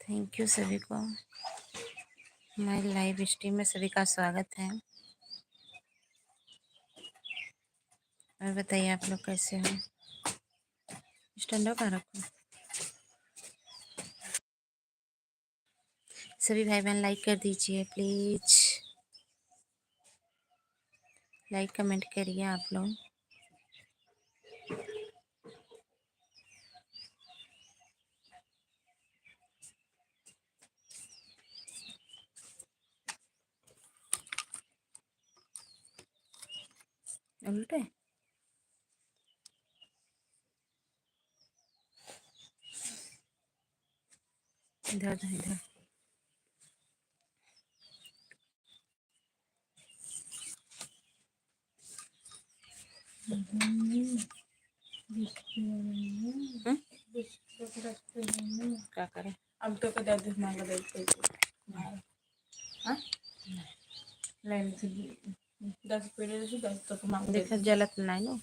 Thank you सभी को। हमारी लाइव स्ट्रीम में सभी का स्वागत है। और बताइए आप लोग कैसे हो। स्टैंड कहाँ रखो। सभी भाई बहन लाइक कर दीजिए प्लीज। लाइक कमेंट करिए आप लोग। उल्टे इधर इधर इधर। क्या करें अब तो कदा दिस मांगा देते हाँ लाइन से 10 पेड़े से 10 तक मांग देखा जलत नहीं नो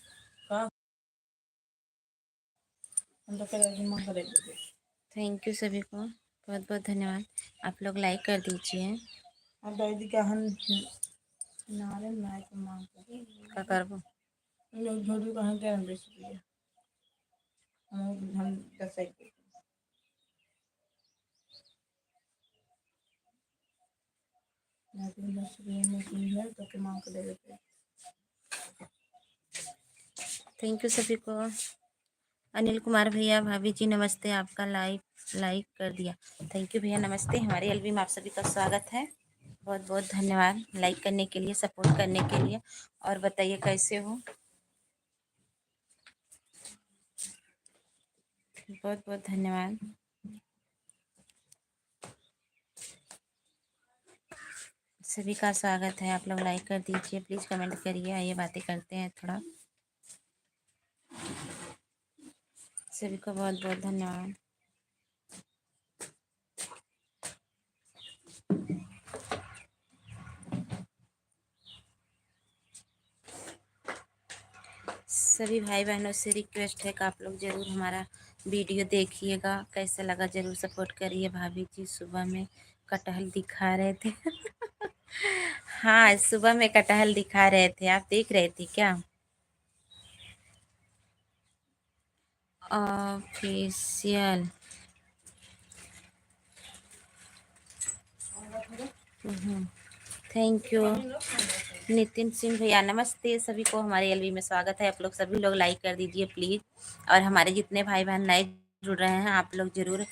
का हम तो कदा दिस मांगा देते। थैंक यू सभी को बहुत बहुत धन्यवाद। आप लोग लाइक कर दीजिए। अब दादी का हम नारे ना तो मांग का करबो लोग झोड़ी कहाँ के हम बेच दिए हम 10 एक थैंक यू सभी को। अनिल कुमार भैया भाभी जी नमस्ते। आपका लाइक कर दिया। थैंक यू भैया नमस्ते। हमारे एलबी में आप सभी का स्वागत है। बहुत बहुत धन्यवाद लाइक करने के लिए, सपोर्ट करने के लिए। और बताइए कैसे हो। बहुत बहुत धन्यवाद। सभी का स्वागत है। आप लोग लाइक कर दीजिए प्लीज़, कमेंट करिए। आइए बातें करते हैं थोड़ा। सभी को बहुत बहुत धन्यवाद। सभी भाई बहनों से रिक्वेस्ट है कि आप लोग ज़रूर हमारा वीडियो देखिएगा। कैसा लगा ज़रूर सपोर्ट करिए। भाभी जी सुबह में कटहल दिखा रहे थे हाँ सुबह में कटहल दिखा रहे थे। आप देख रहे थे क्या। Official thank you Nitin Singh भैया नमस्ते। सभी को हमारे एलवी में स्वागत है। आप लोग सभी लोग लाइक कर दीजिए प्लीज़। और हमारे जितने भाई बहन नए जुड़ रहे हैं आप लोग ज़रूर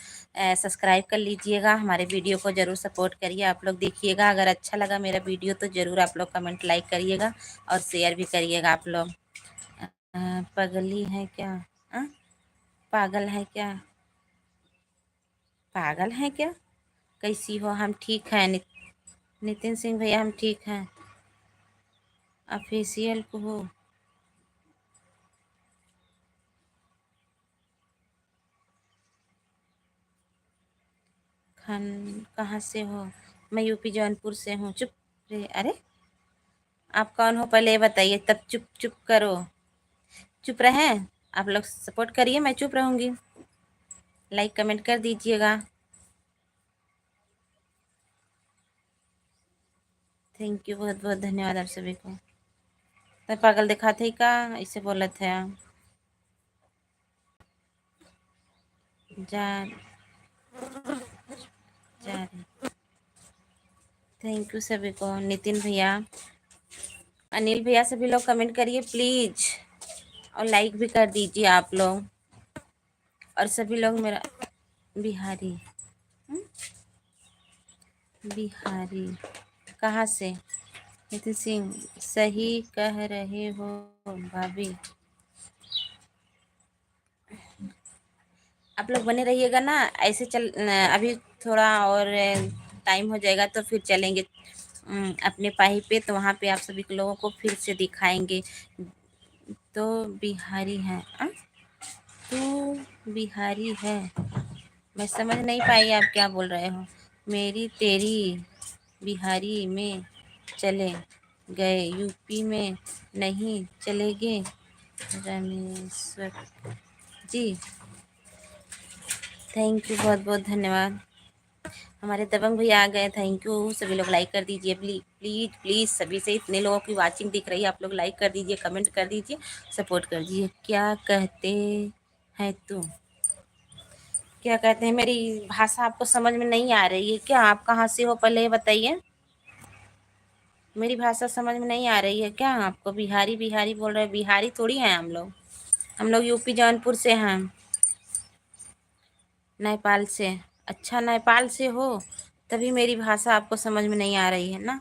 सब्सक्राइब कर लीजिएगा। हमारे वीडियो को ज़रूर सपोर्ट करिए। आप लोग देखिएगा। अगर अच्छा लगा मेरा वीडियो तो ज़रूर आप लोग कमेंट लाइक करिएगा और शेयर भी करिएगा। आप लोग पगली है क्या। आ? पागल है क्या। पागल है क्या। कैसी हो। हम ठीक हैं नितिन सिंह भैया हम ठीक हैं। ऑफिशियल को हो। खान कहाँ से हो। मैं यूपी जौनपुर से हूँ। चुप रे। अरे आप कौन हो पहले ये बताइए तब चुप चुप करो। चुप रहे। आप लोग सपोर्ट करिए मैं चुप रहूँगी। लाइक कमेंट कर दीजिएगा। थैंक यू बहुत बहुत धन्यवाद आप सभी को। तो पागल दिखाते ही का ऐसे बोला था। जा जा रहे। थैंक यू सभी को। नितिन भैया अनिल भैया सभी लोग कमेंट करिए प्लीज़। और लाइक भी कर दीजिए आप लोग। और सभी लोग मेरा बिहारी बिहारी कहाँ से। नितिन सिंह सही कह रहे हो भाभी। आप लोग बने रहिएगा ना ऐसे अभी थोड़ा और टाइम हो जाएगा तो फिर चलेंगे अपने पाही पे। तो वहाँ पे आप सभी लोगों को फिर से दिखाएंगे। तो बिहारी है तो बिहारी है। मैं समझ नहीं पाई आप क्या बोल रहे हो। मेरी तेरी बिहारी में चले गए यूपी में नहीं चलेंगे रमेश्वर जी। थैंक यू बहुत बहुत धन्यवाद। हमारे दबंग भैया आ गए, थैंक यू। सभी लोग लाइक कर दीजिए प्लीज प्लीज प्लीज, सभी से इतने लोगों की वाचिंग दिख रही है, आप लोग लाइक कर दीजिए, कमेंट कर दीजिए, सपोर्ट कर दीजिए। क्या कहते हैं तुम, क्या कहते हैं, मेरी भाषा आपको समझ में नहीं आ रही है क्या? आप कहाँ से हो पहले ये बताइए। मेरी भाषा समझ में नहीं आ रही है क्या आपको? बिहारी बिहारी बोल रहे हैं, बिहारी थोड़ी हैं हम लोग यूपी जौनपुर से हैं, नेपाल से। अच्छा, नेपाल से हो तभी मेरी भाषा आपको समझ में नहीं आ रही है ना।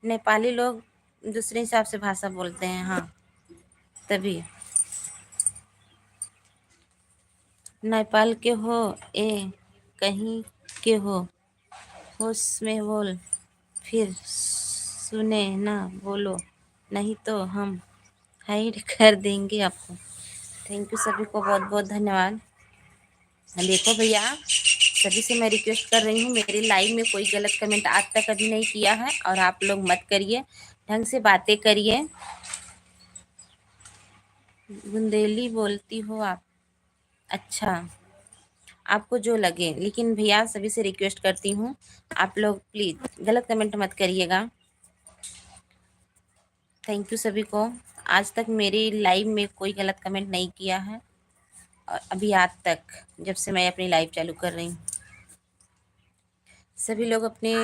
नेपाली लोग दूसरे हिसाब से भाषा बोलते हैं, हाँ तभी। नेपाल के हो ए कहीं के हो, होश में बोल, फिर सुने ना बोलो, नहीं तो हम हाइड कर देंगे आपको। थैंक यू, सभी को बहुत बहुत धन्यवाद। देखो भैया, सभी से मैं रिक्वेस्ट कर रही हूँ, मेरे लाइव में कोई गलत कमेंट आज तक कभी नहीं किया है, और आप लोग मत करिए, ढंग से बातें करिए। बुंदेली बोलती हो आप? अच्छा, आपको जो लगे, लेकिन भैया सभी से रिक्वेस्ट करती हूँ, आप लोग प्लीज़ गलत कमेंट मत करिएगा। थैंक यू सभी को। आज तक मेरे लाइव में कोई गलत कमेंट नहीं किया है, और अभी आज तक जब से मैं अपनी लाइव चालू कर रही हूँ, सभी लोग अपने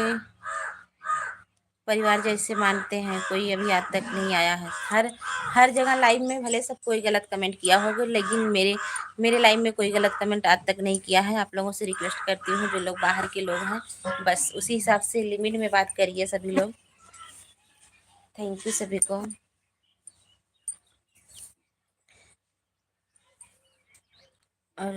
परिवार जैसे मानते हैं, कोई अभी आज तक नहीं आया है। हर जगह लाइव में भले सब कोई गलत कमेंट किया होगा, लेकिन मेरे लाइव में कोई गलत कमेंट आज तक नहीं किया है। आप लोगों से रिक्वेस्ट करती हूँ, जो लोग बाहर के लोग हैं, बस उसी हिसाब से लिमिट में बात करिए सभी लोग। थैंक यू सभी को। और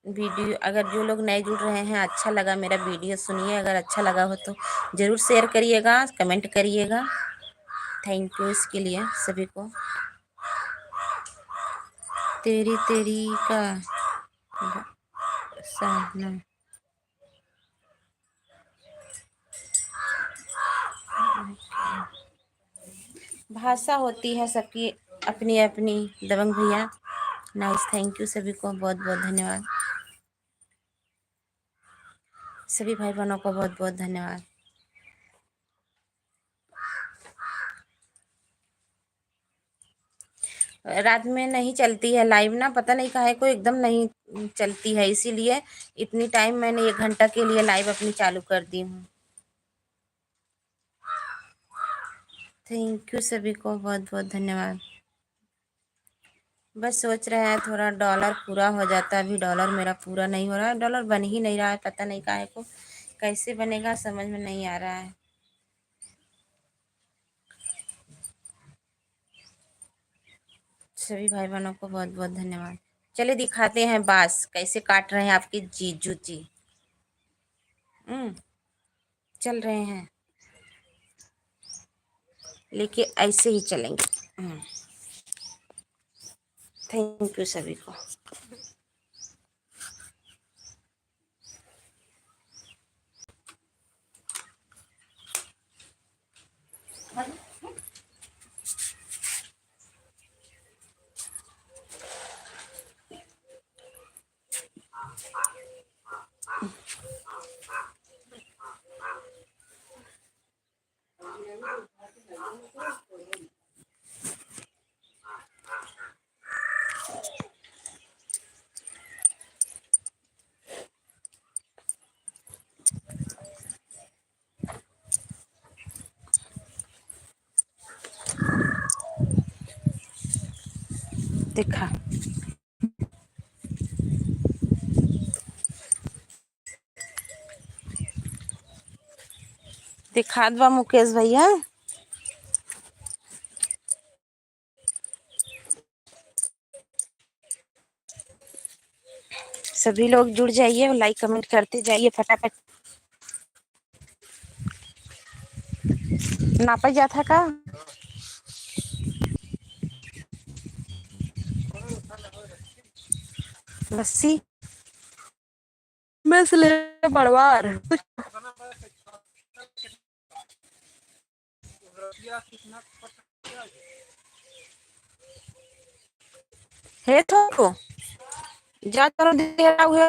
वीडियो, अगर जो लोग नए जुड़ रहे हैं, अच्छा लगा मेरा वीडियो सुनिए, अगर अच्छा लगा हो तो ज़रूर शेयर करिएगा, कमेंट करिएगा। थैंक यू इसके लिए सभी को। तेरी तेरी का सहना, भाषा होती है सबकी अपनी अपनी। दबंग भैया नाइस, थैंक यू सभी को बहुत बहुत धन्यवाद। सभी भाई बहनों को बहुत बहुत धन्यवाद। रात में नहीं चलती है लाइव ना, पता नहीं काहे को एकदम नहीं चलती है, इसीलिए इतनी टाइम मैंने 1 घंटा के लिए लाइव अपनी चालू कर दी हूँ। थैंक यू सभी को बहुत बहुत धन्यवाद। बस सोच रहे हैं थोड़ा डॉलर पूरा हो जाता, अभी डॉलर मेरा पूरा नहीं हो रहा है, डॉलर बन ही नहीं रहा है, पता नहीं काहे को, कैसे बनेगा समझ में नहीं आ रहा है। सभी भाई बहनों को बहुत बहुत धन्यवाद। चलिए दिखाते हैं बांस कैसे काट रहे हैं आपके जीजू जी। चल रहे हैं, लेके ऐसे ही चलेंगे। थैंक यू सभी को। देखा, दिखा दवा मुकेश भैया। सभी लोग जुड़ जाइए और लाइक कमेंट करते जाइए फटाफट। नापा जा था का लस्सी में से ले बड़वार हे ठोको जा करो दे रहा हुआ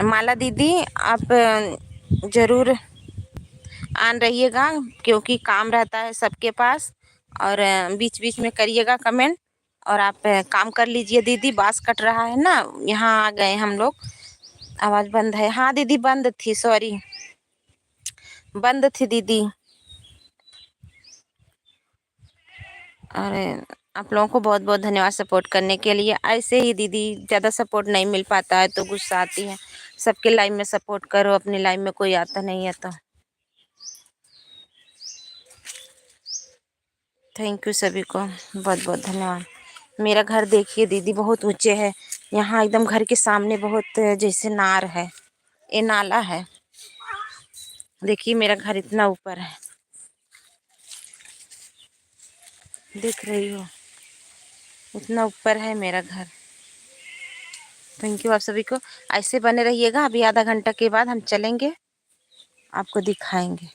माला दीदी आप ज़रूर आन रहिएगा, क्योंकि काम रहता है सबके पास। और बीच बीच में करिएगा कमेंट। और आप काम कर लीजिए दीदी, बांस कट रहा है ना, यहाँ आ गए हम लोग। आवाज़ बंद है? हाँ दीदी बंद थी, सॉरी बंद थी दीदी। अरे आप लोगों को बहुत बहुत धन्यवाद सपोर्ट करने के लिए। ऐसे ही दीदी ज़्यादा सपोर्ट नहीं मिल पाता है तो गुस्सा आती है। सबके लाइव में सपोर्ट करो, अपनी लाइव में कोई आता नहीं है तो। थैंक यू सभी को, बहुत बहुत धन्यवाद। मेरा घर देखिए दीदी बहुत ऊंचे है, यहाँ एकदम घर के सामने बहुत जैसे नार है, ये नाला है। देखिए मेरा घर इतना ऊपर है, दिख रही हो, इतना ऊपर है मेरा घर। थैंक यू आप सभी को, ऐसे बने रहिएगा। अभी आधा घंटा के बाद हम चलेंगे, आपको दिखाएंगे।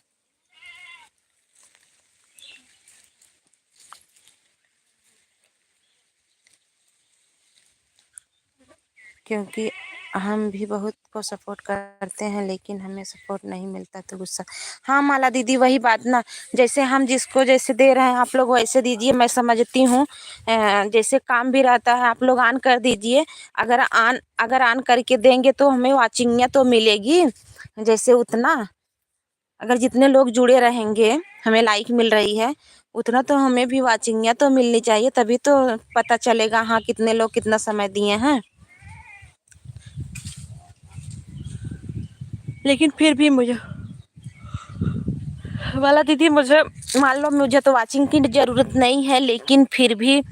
क्योंकि हम भी बहुत को सपोर्ट करते हैं, लेकिन हमें सपोर्ट नहीं मिलता तो गुस्सा। हाँ माला दीदी वही बात ना, जैसे हम जिसको जैसे दे रहे हैं आप लोग वैसे दीजिए, मैं समझती हूँ। जैसे काम भी रहता है, आप लोग ऑन कर दीजिए। अगर ऑन करके देंगे तो हमें वाचिंग तो मिलेगी, जैसे उतना अगर जितने लोग जुड़े रहेंगे, हमें लाइक मिल रही है उतना तो हमें भी वाचिंग तो मिलनी चाहिए, तभी तो पता चलेगा हाँ कितने लोग कितना समय दिए हैं। लेकिन फिर भी मुझे वाला दीदी, मुझे मान लो मुझे तो वाचिंग की ज़रूरत नहीं है, लेकिन फिर भी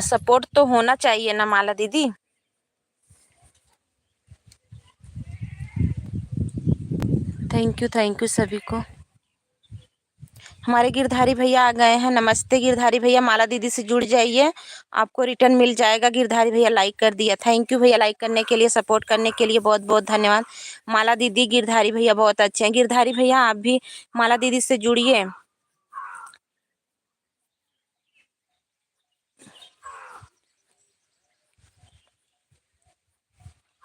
सपोर्ट तो होना चाहिए ना माला दीदी। थैंक यू सभी को। हमारे गिरधारी भैया आ गए हैं, नमस्ते गिरधारी भैया। माला दीदी से जुड़ जाइए, आपको रिटर्न मिल जाएगा। गिरधारी भैया लाइक कर दिया, थैंक यू भैया लाइक करने के लिए, सपोर्ट करने के लिए बहुत बहुत धन्यवाद। माला दीदी गिरधारी भैया बहुत अच्छे हैं। गिरधारी भैया आप भी माला दीदी से जुड़िए।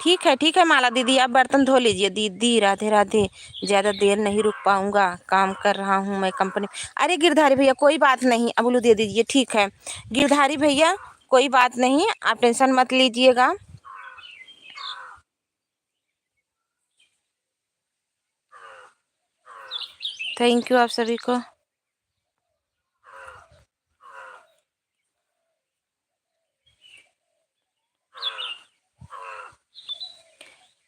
ठीक है माला दीदी, आप बर्तन धो लीजिए। दीदी राधे राधे, ज़्यादा देर नहीं रुक पाऊंगा, काम कर रहा हूँ मैं कंपनी। अरे गिरधारी भैया कोई बात नहीं, अबलू दे दीजिए, ठीक है गिरधारी भैया कोई बात नहीं, आप टेंशन मत लीजिएगा। थैंक यू आप सभी को।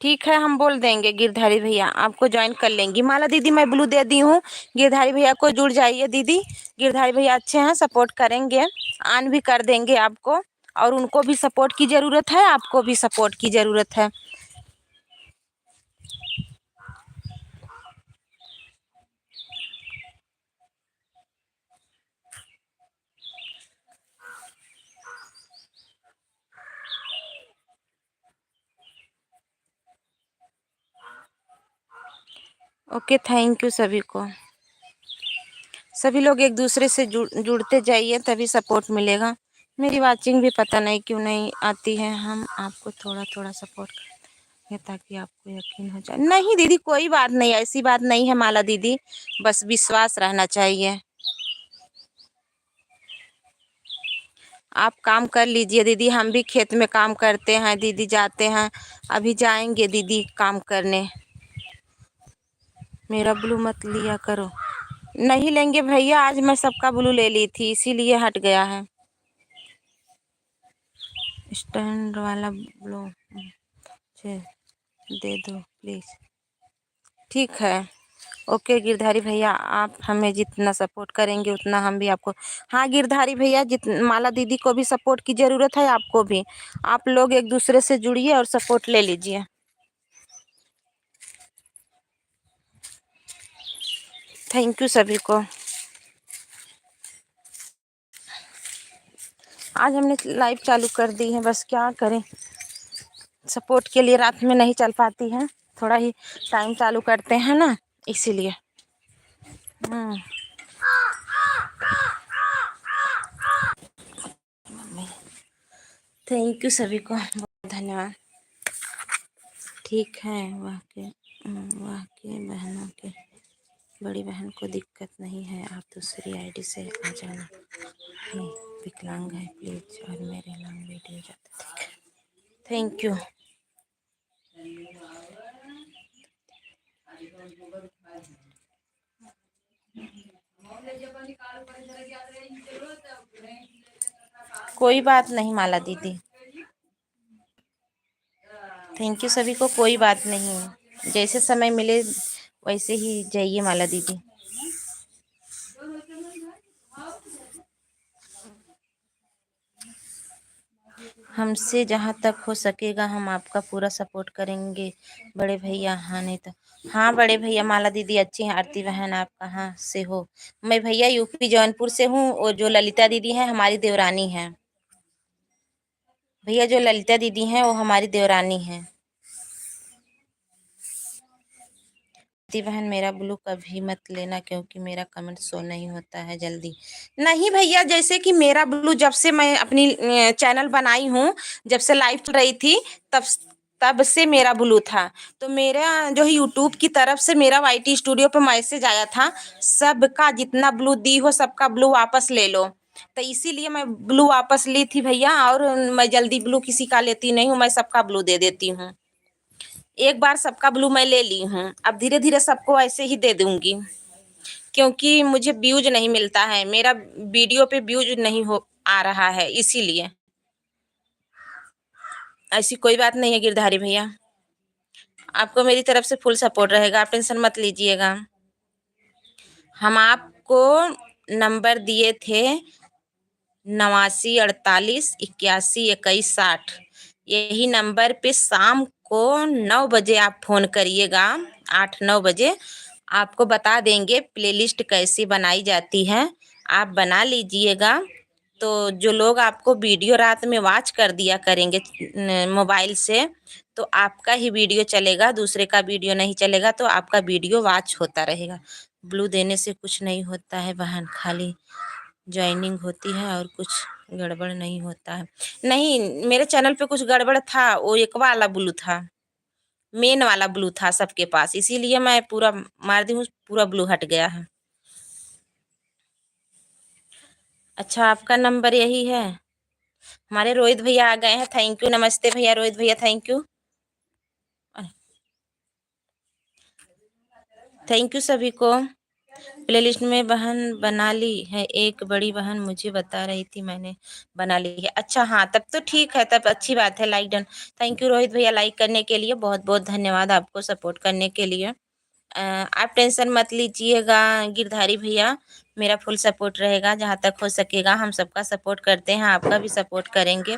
ठीक है हम बोल देंगे गिरधारी भैया, आपको ज्वाइन कर लेंगी। माला दीदी मैं ब्लू दे दी हूँ, गिरधारी भैया को जुड़ जाइए दीदी। गिरधारी भैया अच्छे हैं, सपोर्ट करेंगे, ऑन भी कर देंगे आपको। और उनको भी सपोर्ट की ज़रूरत है, आपको भी सपोर्ट की ज़रूरत है। ओके थैंक यू सभी को। सभी लोग एक दूसरे से जुड़ते जाइए, तभी सपोर्ट मिलेगा। मेरी वाचिंग भी पता नहीं क्यों नहीं आती है। हम आपको थोड़ा थोड़ा सपोर्ट करेंगे ताकि आपको यकीन हो जाए। नहीं दीदी कोई बात नहीं, ऐसी बात नहीं है माला दीदी, बस विश्वास रहना चाहिए। आप काम कर लीजिए दीदी, हम भी खेत में काम करते हैं दीदी, जाते हैं, अभी जाएंगे दीदी काम करने। मेरा ब्लू मत लिया करो। नहीं लेंगे भैया, आज मैं सबका ब्लू ले ली थी इसीलिए हट गया है। स्टैंड वाला ब्लू दे दो प्लीज़। ठीक है ओके गिरधारी भैया, आप हमें जितना सपोर्ट करेंगे उतना हम भी आपको। हाँ गिरधारी भैया, माला दीदी को भी सपोर्ट की ज़रूरत है, आपको भी। आप लोग एक दूसरे से जुड़िए और सपोर्ट ले लीजिए। थैंक यू सभी को। आज हमने लाइव चालू कर दी है, बस क्या करें, सपोर्ट के लिए रात में नहीं चल पाती है, थोड़ा ही टाइम चालू करते हैं ना, इसीलिए। थैंक यू सभी को, बहुत धन्यवाद। ठीक है। वहाँ के बहनों के बड़ी बहन को दिक्कत नहीं है, आप दूसरी आईडी से आ जाना। है विकलांग है प्लीज, और मेरे लॉन्ग वीडियो जाते थे। Thank you. कोई बात नहीं माला दीदी, थैंक यू सभी को। कोई बात नहीं, जैसे समय मिले वैसे ही जाइए माला दीदी। हमसे जहाँ तक हो सकेगा हम आपका पूरा सपोर्ट करेंगे बड़े भैया। हाँ नहीं तो हाँ बड़े भैया। माला दीदी अच्छी हैं। आरती बहन आप कहाँ से हो? मैं भैया यूपी जौनपुर से हूँ, और जो ललिता दीदी हैं हमारी देवरानी हैं। भैया जो ललिता दीदी हैं वो हमारी देवरानी हैं। आरती बहन मेरा ब्लू कभी मत लेना, क्योंकि मेरा कमेंट शो नहीं होता है जल्दी। नहीं भैया, जैसे कि मेरा ब्लू जब से मैं अपनी चैनल बनाई हूँ, जब से लाइव चल रही थी, तब तब से मेरा ब्लू था। तो मेरा जो है यूट्यूब की तरफ से मेरा वाईटी स्टूडियो पे मैसेज आया था, सबका जितना ब्लू दी हो सबका ब्लू वापस ले लो। तो इसीलिए मैं ब्लू वापस ली थी भैया, और मैं जल्दी ब्लू किसी का लेती नहीं हूँ, मैं सबका ब्लू दे देती हूँ। एक बार सबका ब्लू मैं ले ली हूँ, अब धीरे धीरे सबको ऐसे ही दे दूंगी, क्योंकि मुझे व्यूज नहीं मिलता है, मेरा वीडियो पे व्यूज नहीं हो आ रहा है, इसीलिए। ऐसी कोई बात नहीं है गिरधारी भैया, आपको मेरी तरफ से फुल सपोर्ट रहेगा, आप टेंशन मत लीजिएगा। हम आपको नंबर दिए थे 89 48 81 21 60। यही नंबर पे शाम को 9 बजे आप फ़ोन करिएगा, 8 9 बजे। आपको बता देंगे प्लेलिस्ट कैसी बनाई जाती है, आप बना लीजिएगा। तो जो लोग आपको वीडियो रात में वॉच कर दिया करेंगे मोबाइल से, तो आपका ही वीडियो चलेगा, दूसरे का वीडियो नहीं चलेगा, तो आपका वीडियो वॉच होता रहेगा। ब्लू देने से कुछ नहीं होता है बहन, खाली ज्वाइनिंग होती है और कुछ गड़बड़ नहीं होता है। नहीं, मेरे चैनल पे कुछ गड़बड़ था, वो एक वाला ब्लू था, मेन वाला ब्लू था सबके पास, इसीलिए मैं पूरा मार दी हूँ, पूरा ब्लू हट गया है। अच्छा, आपका नंबर यही है। हमारे रोहित भैया आ गए हैं, थैंक यू। नमस्ते भैया रोहित भैया, थैंक यू। थैंक यू सभी को। प्लेलिस्ट में बहन बना ली है, एक बड़ी बहन मुझे बता रही थी मैंने बना ली है। अच्छा हाँ, तब तो ठीक है, तब अच्छी बात है, like done. Thank you Rohit भैया लाइक करने के लिए, बहुत बहुत धन्यवाद आपको सपोर्ट करने के लिए। आप टेंशन मत लीजिएगा गिरधारी भैया, मेरा फुल सपोर्ट रहेगा, जहाँ तक हो सकेगा हम सबका सपोर्ट करते हैं, आपका भी सपोर्ट करेंगे,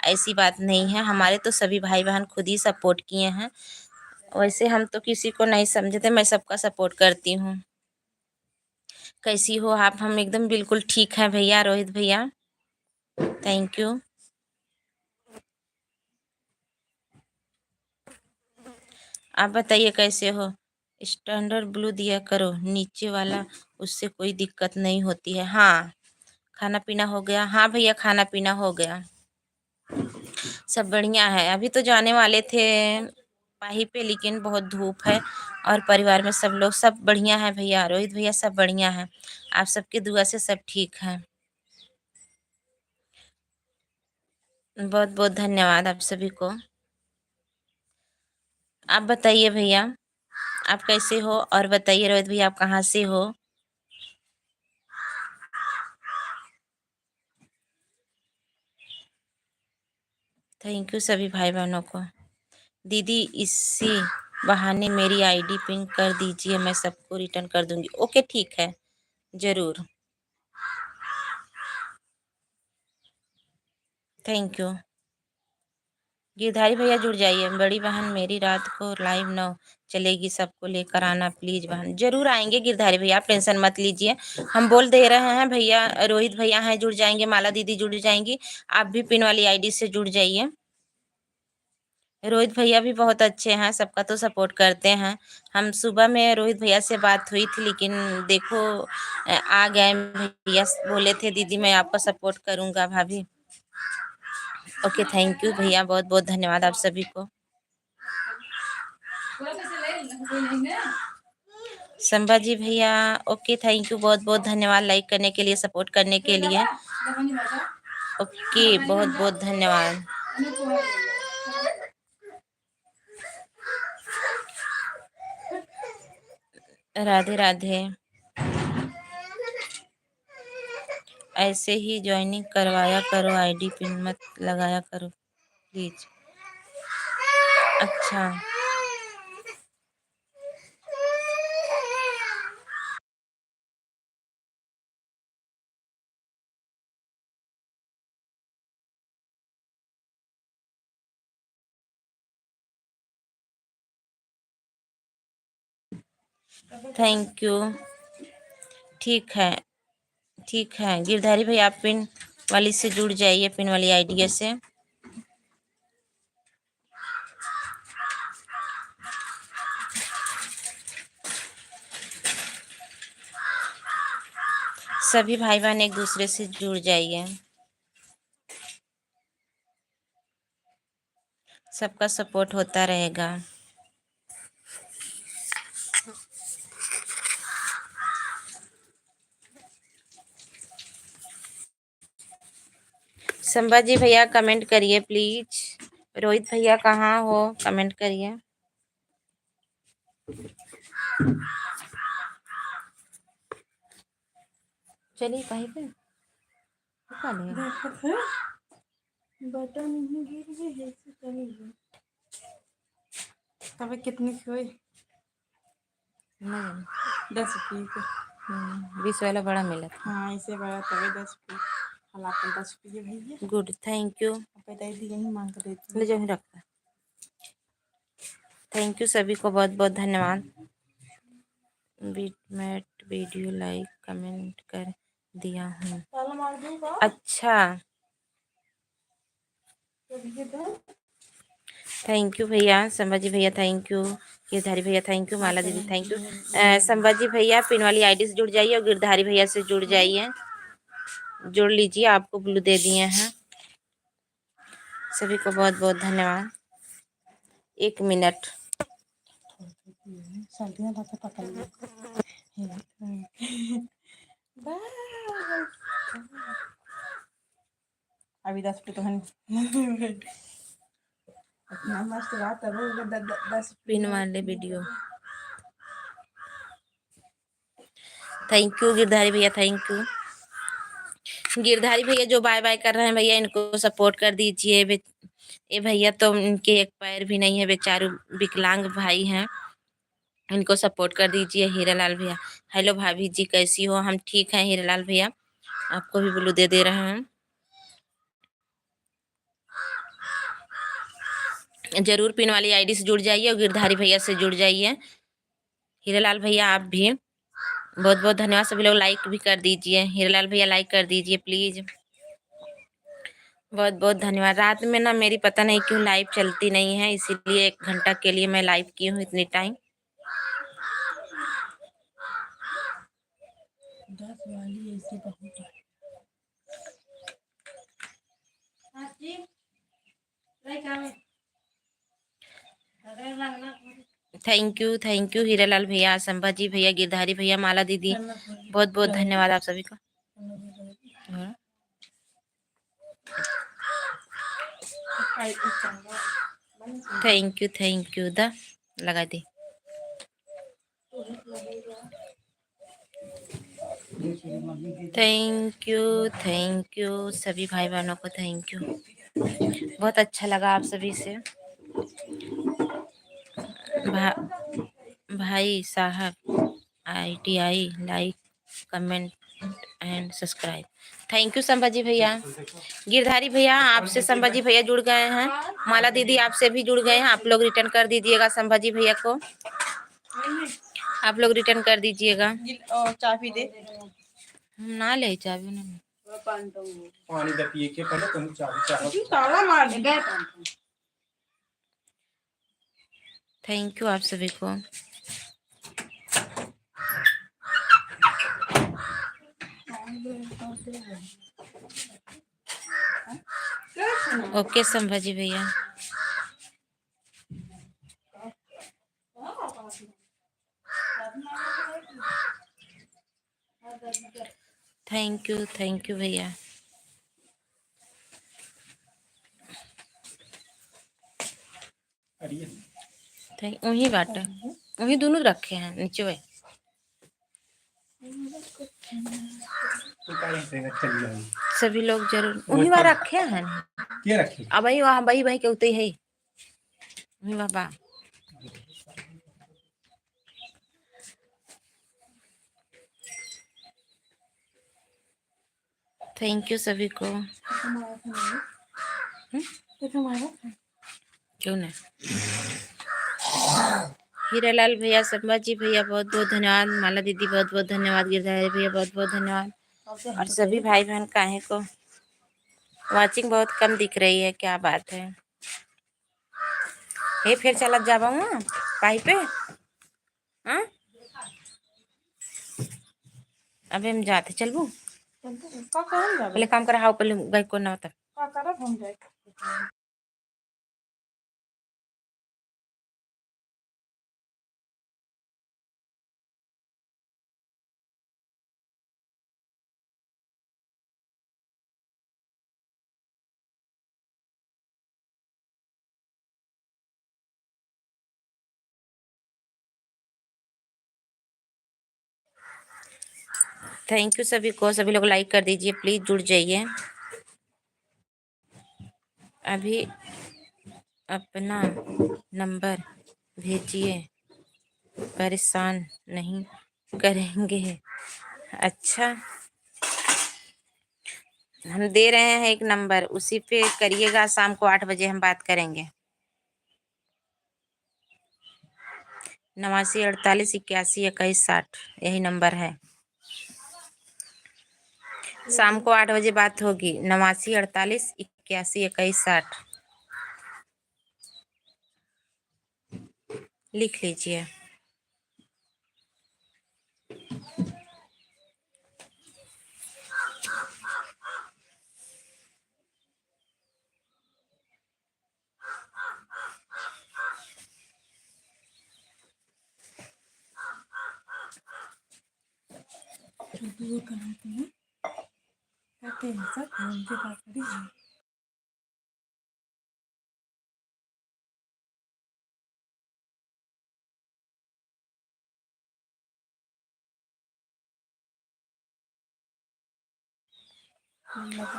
ऐसी बात नहीं है। हमारे तो सभी भाई बहन खुद ही सपोर्ट किए हैं, वैसे हम तो किसी को नहीं समझते, मैं सबका सपोर्ट करती हूँ। कैसी हो आप? हम एकदम बिल्कुल ठीक हैं भैया रोहित भैया, थैंक यू। आप बताइए कैसे हो? स्टैंडर्ड ब्लू दिया करो नीचे वाला, उससे कोई दिक्कत नहीं होती है। हाँ, खाना पीना हो गया? हाँ भैया, खाना पीना हो गया, सब बढ़िया है। अभी तो जाने वाले थे पाही पे, लेकिन बहुत धूप है, और परिवार में सब लोग सब बढ़िया है भैया रोहित भैया, सब बढ़िया है, आप सबकी दुआ से सब ठीक है। बहुत बहुत धन्यवाद आप सभी को। आप बताइए भैया, आप कैसे हो? और बताइए रोहित भैया, आप कहाँ से हो? थैंक यू सभी भाई बहनों को। दीदी इसी बहाने मेरी आईडी पिंक कर दीजिए, मैं सबको रिटर्न कर दूंगी। ओके ठीक है, जरूर, थैंक यू। गिरधारी भैया जुड़ जाइए। बड़ी बहन मेरी रात को लाइव 9 चलेगी, सबको लेकर आना प्लीज बहन। जरूर आएंगे गिरधारी भैया, आप टेंशन मत लीजिए, हम बोल दे रहे हैं। भैया रोहित भैया हैं जुड़ जाएंगे, माला दीदी जुड़ जाएंगी, आप भी पिन वाली आईडी से जुड़ जाइए। रोहित भैया भी बहुत अच्छे हैं, सबका तो सपोर्ट करते हैं। हम सुबह में रोहित भैया से बात हुई थी, लेकिन देखो आ गए भैया, बोले थे दीदी मैं आपका सपोर्ट करूंगा भाभी। ओके थैंक यू भैया, बहुत बहुत धन्यवाद आप सभी को। संभाजी भैया ओके, थैंक यू, बहुत बहुत धन्यवाद लाइक करने के लिए, सपोर्ट करने के लिए। ओके, बहुत बहुत धन्यवाद। राधे राधे। ऐसे ही ज्वाइनिंग करवाया करो, आईडी पिन मत लगाया करो प्लीज। अच्छा, थैंक यू। ठीक है, ठीक है गिरधारी भाई, आप पिन वाली से जुड़ जाइए, पिन वाली आईडी से। सभी भाई बहन एक दूसरे से जुड़ जाइए, सबका सपोर्ट होता रहेगा। संभाजी भैया कमेंट करिए प्लीज। रोहित भैया कहाँ हो, कमेंट करिए। चलिए कहीं पे बटन नहीं गिर गई है, तब कितनी हुई? 10 रुपये का। 20 वाला बड़ा मिला था। हाँ, इसे बड़ा तभी 10 रुपये। हलाकर 10 रुपये भैया। Good, thank you. यही मांग कर देती, ले जाओ रखता। थैंक यू सभी को, बहुत बहुत धन्यवाद। बीटमेट वीडियो लाइक कमेंट कर दिया हूँ। अच्छा, थैंक यू भैया। संभाजी भैया थैंक यू, गिरधारी भैया थैंक यू, माला दीदी थैंक यू। संभाजी भैया पिन वाली आईडी से जुड़ जाइए और गिरधारी भैया से जुड़ जाइए, जुड़ लीजिए, आपको ब्लू दे दिए हैं। सभी को बहुत बहुत धन्यवाद। 1 मिनट। सर्दियाँ अभी 10 पे तो मस्त बात है। 10 पिन वाले वीडियो। थैंक यू गिरधारी भैया, थैंक यू। गिरधारी भैया जो बाय बाय कर रहे हैं भैया, इनको सपोर्ट कर दीजिए। ये भैया तो इनके एक पैर भी नहीं है, बेचारे विकलांग भाई हैं, इनको सपोर्ट कर दीजिए। हीरालाल भैया हेलो भाभी जी, कैसी हो? हम ठीक हैं हीरालाल भैया, आपको भी ब्लू दे रहे हैं। जरूर पिन वाली आईडी से जुड़ जाइए और गिरधारी भैया से जुड़ जाइए। हीरालाल भैया आप भी बहुत बहुत धन्यवाद। सभी लोग लाइक भी कर दीजिए, हीरालाल भैया लाइक कर दीजिए प्लीज, बहुत बहुत धन्यवाद। रात में ना मेरी पता नहीं क्यों लाइव चलती नहीं है, इसीलिए 1 घंटा के लिए मैं लाइव की हूँ इतनी टाइम। 10 वाली ऐसी बहुत है। थैंक यू हीरालाल भैया, संभाजी भैया, गिरधारी भैया, माला दीदी, बहुत बहुत धन्यवाद आप सभी का। थैंक यू द लगा दी। थैंक यू सभी भाई बहनों को, थैंक यू, बहुत अच्छा लगा आप सभी से। भाई साहब ITI like comment and subscribe. Thank you Sambhaji भैया। गिरधारी भैया आपसे संभाजी भैया जुड़ गए हैं, माला दीदी आपसे भी जुड़ गए हैं, आप लोग रिटर्न कर दीजिएगा संभाजी भैया को, आप लोग रिटर्न कर दीजिएगा। चाबी दे ना, ले चाबी ना, पानी दा पिए के पहले तुम चाबी ताला मार दे। थैंक यू आप सभी को। ओके संभाजी भैया। थैंक यू भैया। वही बाटा वही दोनों रखे हैं नीचे वे। सभी लोग जरूर वही बार रखे हैं। क्या रखे? अब वही वहाँ वही वही के उते है वही बाबा। थैंक यू सभी को। क्यों ना। हीरालाल भैया, संभा जी भैया बहुत बहुत धन्यवाद। माला दीदी बहुत बहुत धन्यवाद। गिरधारी भैया बहुत बहुत धन्यवाद। और सभी भाई बहन काहे को वाचिंग बहुत कम दिख रही है, क्या बात है। हे फिर चलत जाबा हूँ पाई पे। हाँ अबे हम जाते चलबू पहले काम करा हाउ पहले गई को ना होता। थैंक यू सभी को। सभी लोग लाइक कर दीजिए प्लीज, जुड़ जाइए। अभी अपना नंबर भेजिए, परेशान नहीं करेंगे। अच्छा हम दे रहे हैं एक नंबर, उसी पे करिएगा। शाम को 8 बजे हम बात करेंगे। 89 48 81 21 60 यही नंबर है। शाम को 8 बजे बात होगी। 89 48 81 21 60 लिख लीजिए।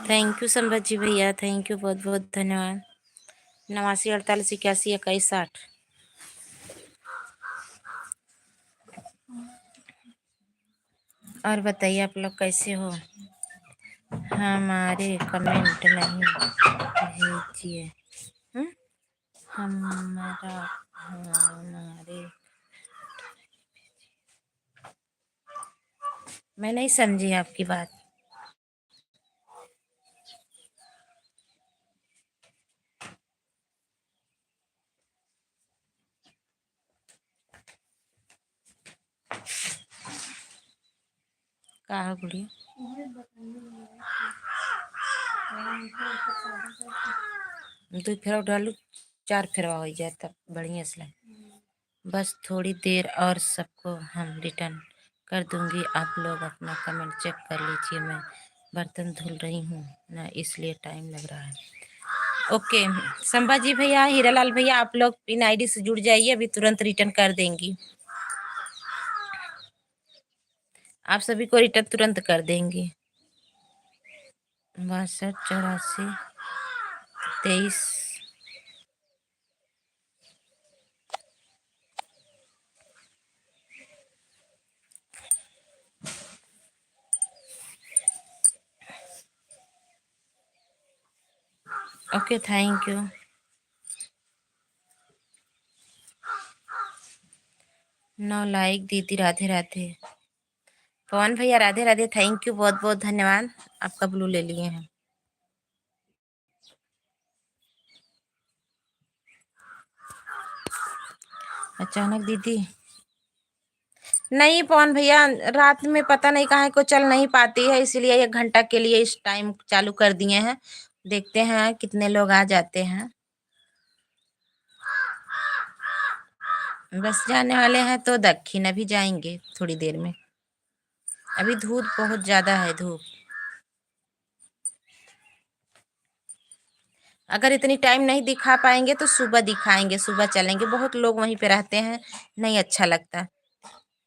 थैंक यू संभत जी भैया, थैंक यू बहुत बहुत धन्यवाद। 89 48 81 21 60 और बताइए आप लोग कैसे हो। हमारे कमेंट नहीं भेजिए। हमारे मैं नहीं समझी आपकी बात। कहा गुड़िया दो फेरा डालू 4 फेरवा हो जाए तब बढ़िया से। बस थोड़ी देर और सबको हम रिटर्न कर दूंगी। आप लोग अपना कमेंट चेक कर लीजिए। मैं बर्तन धुल रही हूँ ना, इसलिए टाइम लग रहा है। ओके संभाजी भैया, हीरालाल भैया, आप लोग पिन आईडी से जुड़ जाइए, अभी तुरंत रिटर्न कर देंगी। आप सभी को रिटर्न तुरंत कर देंगी। 62 84 23 okay thank you. Know like दीदी, राधे राधे। पवन भैया राधे राधे, थैंक यू बहुत बहुत धन्यवाद। आपका ब्लू ले लिए हैं। अचानक दीदी नहीं पवन भैया, रात में पता नहीं कहाँ को चल नहीं पाती है, इसलिए 1 घंटा के लिए इस टाइम चालू कर दिए हैं। देखते हैं कितने लोग आ जाते हैं। बस जाने वाले हैं तो दक्षिण अभी जाएंगे थोड़ी देर में। अभी धूप बहुत ज्यादा है, धूप। अगर इतनी टाइम नहीं दिखा पाएंगे तो सुबह दिखाएंगे, सुबह चलेंगे, बहुत लोग वहीं पे रहते हैं, नहीं अच्छा लगता।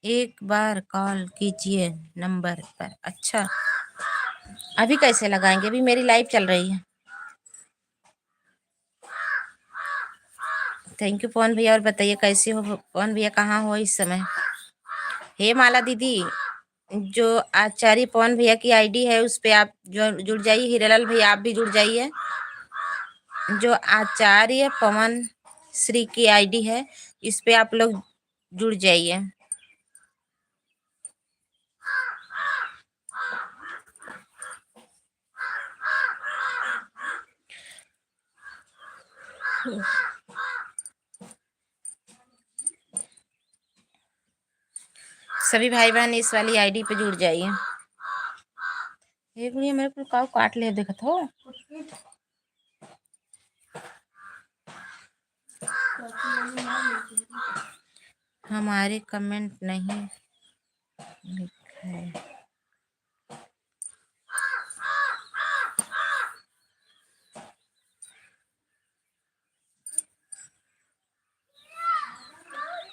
एक बार कॉल कीजिए नंबर पर। अच्छा, अभी कैसे लगाएंगे? अभी मेरी लाइव चल रही है। थैंक यू पवन भैया। और बताइए कैसे हो पवन भैया, कहाँ हो इस समय? हे माला दीदी, जो आचार्य पवन भैया की आईडी है उस पे आप जो जुड़ जाइए। हीरालाल भैया आप भी जुड़ जाइए। जो आचार्य पवन श्री की आईडी है इस पे आप लोग जुड़ जाइए। सभी भाई बहन इस वाली आईडी पे जुड़ जाइए। एक मिनट, मेरे को काउ काट ले, देखा था हमारे कमेंट नहीं लिखे।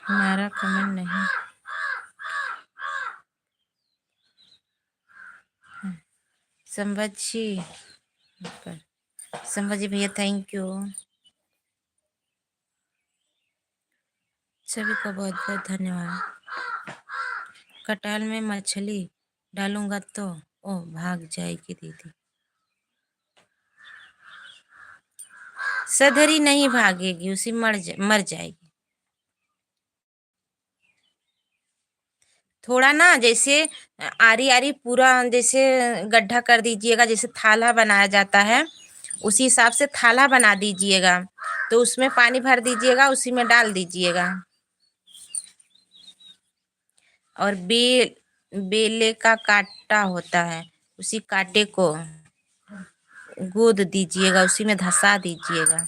हमारा कमेंट नहीं। संभाजी संभाजी भैया थैंक यू। सभी को बहुत बहुत धन्यवाद। कटहल में मछली डालूंगा तो ओ भाग जाएगी दीदी। सधरी नहीं भागेगी, उसी मर जाएगी। थोड़ा ना जैसे आरी आरी पूरा जैसे गड्ढा कर दीजिएगा, जैसे थाला बनाया जाता है उसी हिसाब से थाला बना दीजिएगा। तो उसमें पानी भर दीजिएगा, उसी में डाल दीजिएगा। और बेले का कांटा होता है, उसी कांटे को गोद दीजिएगा, उसी में धंसा दीजिएगा,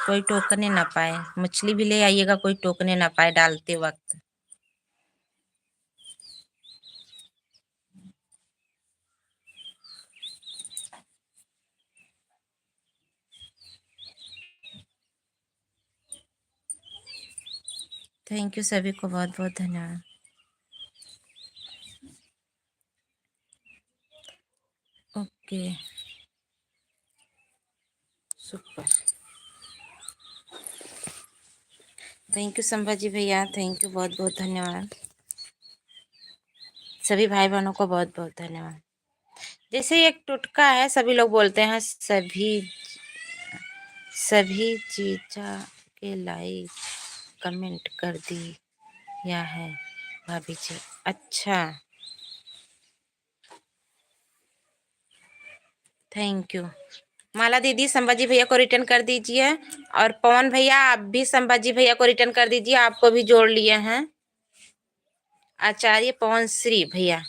कोई टोकने ना पाए। मछली भी ले आइएगा, कोई टोकने ना पाए डालते वक्त। थैंक यू, सभी को बहुत बहुत धन्यवाद। Okay, super. Thank you Sambhaji भैया, थैंक यू, बहुत बहुत धन्यवाद। सभी भाई बहनों को बहुत बहुत धन्यवाद। जैसे एक टुटका है, सभी लोग बोलते हैं सभी चीजा के लाइक कमेंट कर दी या है भाभी जी। अच्छा, थैंक यू। माला दीदी संभाजी भैया को रिटर्न कर दीजिए। और पवन भैया आप भी संभाजी भैया को रिटर्न कर दीजिए, आपको भी जोड़ लिए हैं। आचार्य पवन श्री भैया,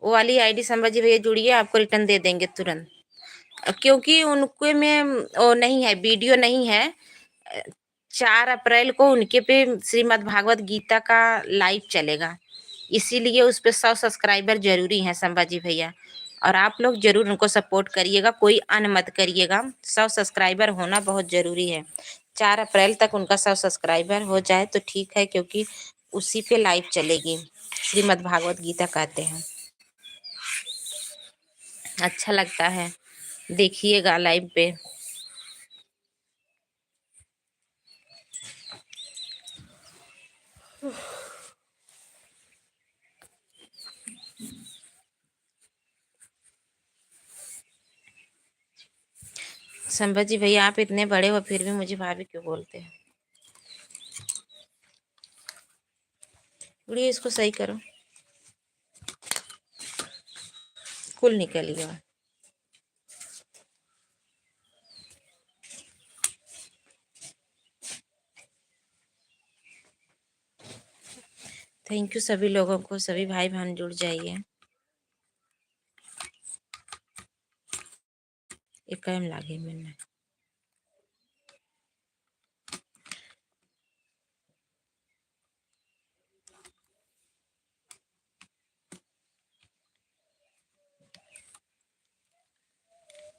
वो वाली आईडी संभाजी भैया जुड़िए, आपको रिटर्न दे देंगे तुरंत। क्योंकि उनके में वो नहीं है, वीडियो नहीं है। 4 अप्रैल को उनके पे श्रीमद् भागवत गीता का लाइव चलेगा, इसीलिए उस पे 100 सब्सक्राइबर जरूरी हैं संभाजी भैया। और आप लोग जरूर उनको सपोर्ट करिएगा, कोई अन मत करिएगा। 100 सब्सक्राइबर होना बहुत जरूरी है। 4 अप्रैल तक उनका 100 सब्सक्राइबर हो जाए तो ठीक है, क्योंकि उसी पे लाइव चलेगी। श्रीमद् भागवत गीता कहते हैं, अच्छा लगता है, देखिएगा लाइव पे। संभाजी भैया आप इतने बड़े हो फिर भी मुझे भाभी क्यों बोलते हैं? बुढ़िया इसको सही करो, कुल निकल गया। थैंक यू सभी लोगों को, सभी भाई बहन जुड़ जाइए। एक टाइम लागे मैंने।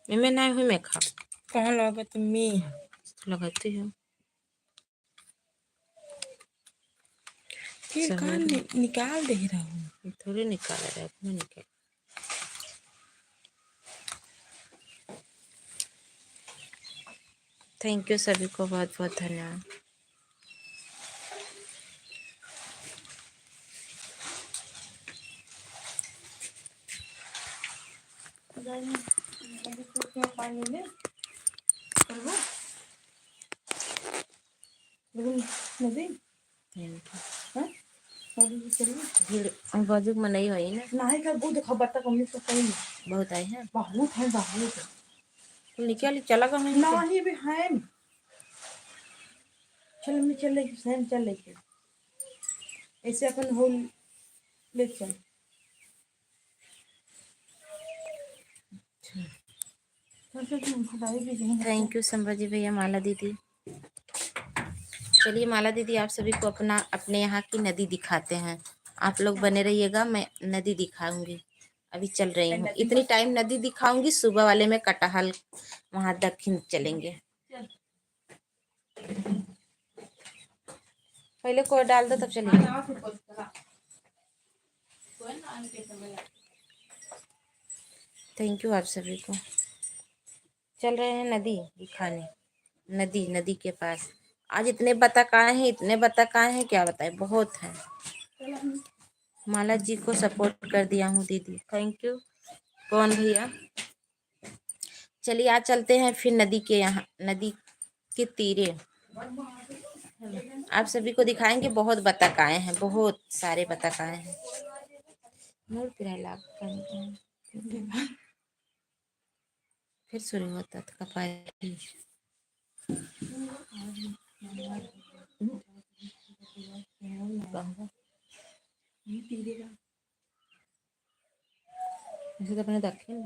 मैं नहीं हुई मैं खा कहाँ लागत में लगाती हूँ फिर कहाँ निकाल दे रहा हूँ। थोड़ी निकाल रहा है अपने निकाल। थैंक यू सभी को बहुत बहुत धन्यवाद। भीड़ बाजू में नहीं हुई ना नहीं का बहुत देखा बत्ता कम से कहीं बहुत आई है बहुत है बहुत तो निकल चला गया मैं नहीं भी है। चल मैं चल लेके सैन चल लेके ऐसे अपन होल ले चल। थैंक यू संभाजी भैया माला दीदी। चलिए माला दीदी आप सभी को अपना अपने यहाँ की नदी दिखाते हैं। आप लोग बने रहिएगा मैं नदी दिखाऊंगी। अभी चल रही हूँ इतनी टाइम नदी दिखाऊंगी। सुबह वाले में कटहल वहाँ दक्षिण चलेंगे। पहले कोई डाल दो तब चलेंगे। थैंक यू आप सभी को। चल रहे हैं नदी दिखाने। नदी नदी के पास आज इतने बतख आए हैं इतने बतख आए हैं क्या बताए बहुत है। माला जी को सपोर्ट कर दिया हूँ दीदी थैंक यू। कौन भैया चलिए आज चलते हैं फिर नदी के यहाँ नदी के तीरे आप सभी को दिखाएंगे। बहुत बतख आए हैं बहुत सारे बतख आए हैं। मोर किराया फिर शुरू होता था कपाई। तो अपने दक्षिण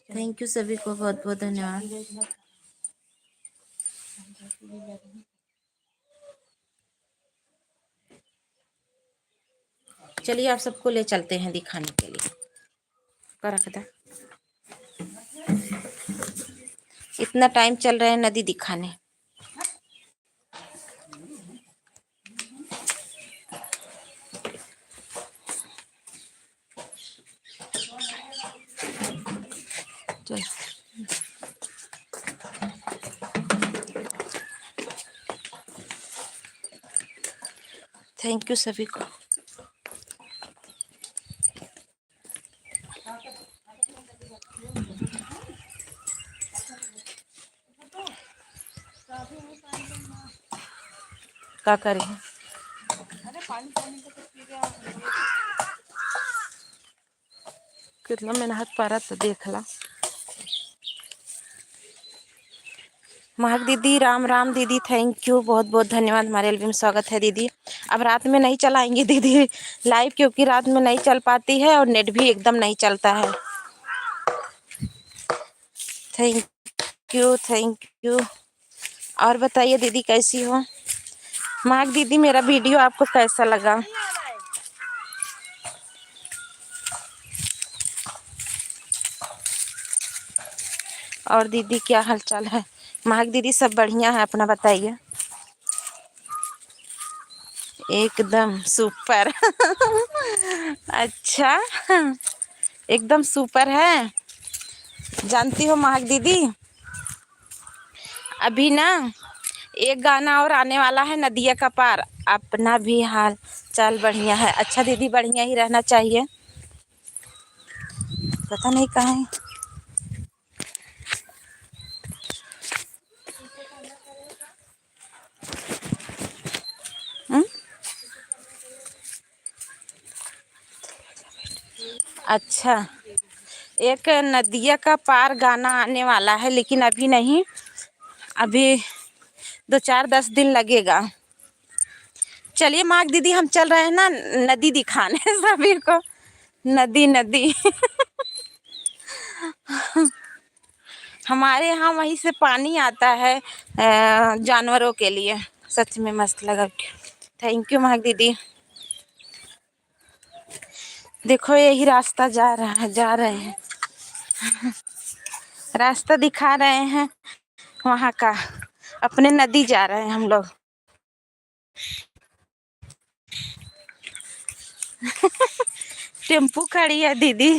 थैंक यू सभी को बहुत बहुत धन्यवाद। चलिए आप सबको ले चलते हैं दिखाने के लिए। कर रखा था इतना टाइम चल रहा है नदी दिखाने। चल थैंक यू सभी को। क्या करें कितना मेहनत पारा तो देख ला। महक दीदी राम राम दीदी थैंक यू बहुत बहुत धन्यवाद। हमारे एलबी में स्वागत है दीदी। अब रात में नहीं चलाएंगे दीदी लाइव क्योंकि रात में नहीं चल पाती है और नेट भी एकदम नहीं चलता है। Thank you. और बताइए दीदी कैसी हो। महक दीदी मेरा वीडियो आपको कैसा लगा। और दीदी क्या हालचाल है। महक दीदी सब बढ़िया है अपना बताइए। एकदम सुपर अच्छा एकदम सुपर है। जानती हो महक दीदी अभी ना एक गाना और आने वाला है नदिया का पार। अपना भी हाल चाल बढ़िया है। अच्छा दीदी बढ़िया ही रहना चाहिए। पता नहीं कहाँ है। अच्छा एक नदिया का पार गाना आने वाला है लेकिन अभी नहीं। अभी 2-4-10 दिन लगेगा। चलिए माँ दीदी हम चल रहे हैं ना नदी दिखाने सभी को। नदी नदी हमारे यहाँ वहीं से पानी आता है जानवरों के लिए। सच में मस्त लगा। थैंक यू महक दीदी। देखो यही रास्ता जा रहे हैं, रास्ता दिखा रहे हैं वहाँ का। अपने नदी जा रहे हैं हम लोग। टेम्पू खड़ी है दीदी।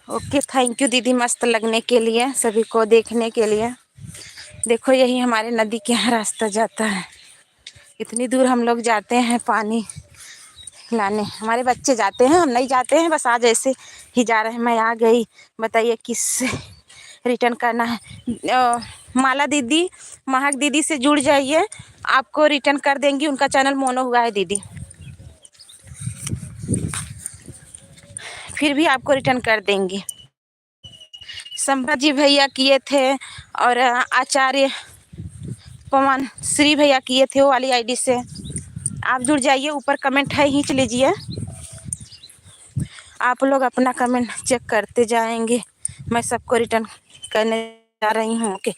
ओके, थैंक यू दीदी, मस्त लगने के लिए, सभी को देखने के लिए। देखो यही हमारे नदी के यहाँ रास्ता जाता है। इतनी दूर हम लोग जाते हैं पानी लाने, हमारे बच्चे जाते हैं, हम नहीं जाते हैं, बस आज ऐसे ही जा रहे हैं। मैं आ गई, बताइए किस रिटर्न करना है। माला दीदी, महक दीदी से जुड़ जाइए, आपको रिटर्न कर देंगी। उनका चैनल मोनो हुआ है दीदी, फिर भी आपको रिटर्न कर देंगी। संभाजी भैया किए थे और आचार्य पवन श्री भैया किए थे वो वाली आईडी से। आप जुड़ जाइए, ऊपर कमेंट है, खींच लीजिए। आप लोग अपना कमेंट चेक करते जाएंगे, मैं सबको रिटर्न करने जा रही हूँ। ओके